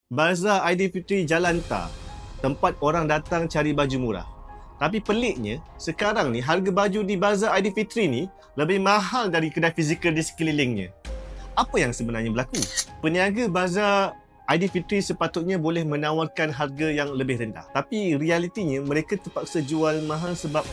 Bazar Aidilfitri Jalantar, tempat orang datang cari baju murah. Tapi peliknya, sekarang ni harga baju di Bazar Aidilfitri ni lebih mahal dari kedai fizikal di sekelilingnya. Apa yang sebenarnya berlaku? Peniaga Bazar Aidilfitri sepatutnya boleh menawarkan harga yang lebih rendah. Tapi realitinya mereka terpaksa jual mahal sebab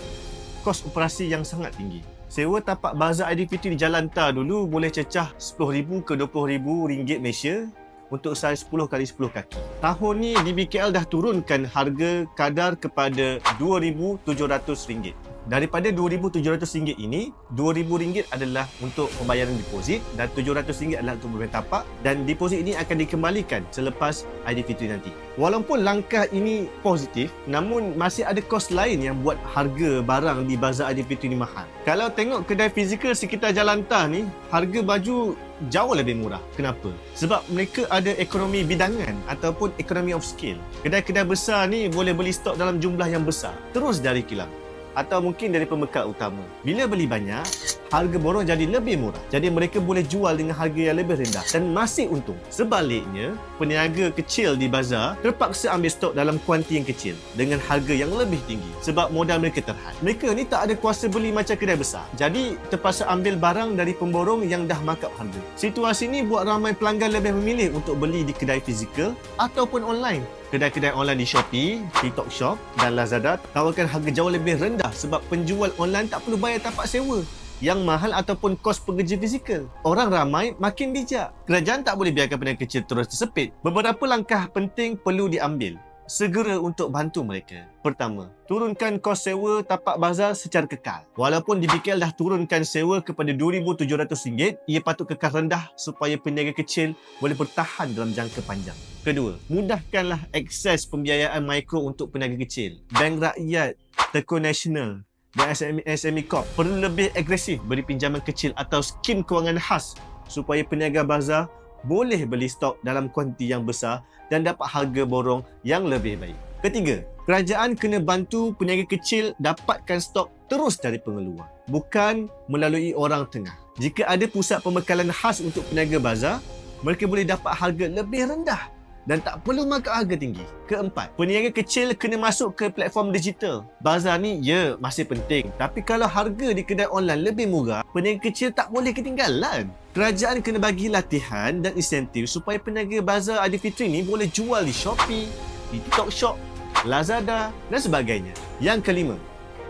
kos operasi yang sangat tinggi. Sewa tapak Bazar Aidilfitri di Jalantar dulu boleh cecah RM10,000 ke RM20,000 Malaysia untuk saiz 10 x 10 kaki. Tahun ni DBKL dah turunkan harga kadar kepada RM2,700. Daripada RM2,700 ini, RM2,000 adalah untuk pembayaran deposit dan RM700 adalah untuk pembayaran tapak, dan deposit ini akan dikembalikan selepas Aidilfitri nanti. Walaupun langkah ini positif, namun masih ada kos lain yang buat harga barang di Bazar Aidilfitri ni mahal. Kalau tengok kedai fizikal sekitar Jalantar ni, harga baju jauh lebih murah. Kenapa? Sebab mereka ada ekonomi bidangan ataupun ekonomi of scale. Kedai-kedai besar ni boleh beli stok dalam jumlah yang besar, terus dari kilang atau mungkin dari pembekal utama. Bila beli banyak, harga borong jadi lebih murah. Jadi mereka boleh jual dengan harga yang lebih rendah dan masih untung. Sebaliknya, peniaga kecil di bazar terpaksa ambil stok dalam kuanti yang kecil dengan harga yang lebih tinggi sebab modal mereka terhad. Mereka ni tak ada kuasa beli macam kedai besar. Jadi terpaksa ambil barang dari pemborong yang dah markup harga. Situasi ni buat ramai pelanggan lebih memilih untuk beli di kedai fizikal ataupun online. Kedai-kedai online di Shopee, TikTok Shop dan Lazada tawarkan harga jauh lebih rendah sebab penjual online tak perlu bayar tapak sewa yang mahal ataupun kos pekerja fizikal. Orang ramai makin bijak. Kerajaan tak boleh biarkan peniaga kecil terus tersepit. Beberapa langkah penting perlu diambil segera untuk bantu mereka. Pertama, turunkan kos sewa tapak bazar secara kekal. Walaupun DBKL dah turunkan sewa kepada RM2,700, ia patut kekal rendah supaya peniaga kecil boleh bertahan dalam jangka panjang. Kedua, mudahkanlah akses pembiayaan mikro untuk peniaga kecil. Bank Rakyat, Tekun Nasional dan SME Corp perlu lebih agresif beri pinjaman kecil atau skim kewangan khas supaya peniaga bazar boleh beli stok dalam kuanti yang besar dan dapat harga borong yang lebih baik. Ketiga, kerajaan kena bantu peniaga kecil dapatkan stok terus dari pengeluar, bukan melalui orang tengah. Jika ada pusat pembekalan khas untuk peniaga bazar, mereka boleh dapat harga lebih rendah dan tak perlu markup harga tinggi. Keempat, peniaga kecil kena masuk ke platform digital. Bazar ni, masih penting. Tapi kalau harga di kedai online lebih murah, peniaga kecil tak boleh ketinggalan. Kerajaan kena bagi latihan dan insentif supaya peniaga Bazar Aidilfitri ni boleh jual di Shopee, di TikTok Shop, Lazada dan sebagainya. Yang kelima,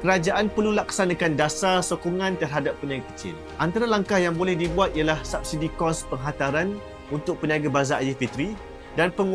kerajaan perlu laksanakan dasar sokongan terhadap peniaga kecil. Antara langkah yang boleh dibuat ialah subsidi kos penghantaran untuk peniaga Bazar Aidilfitri dan pengurangan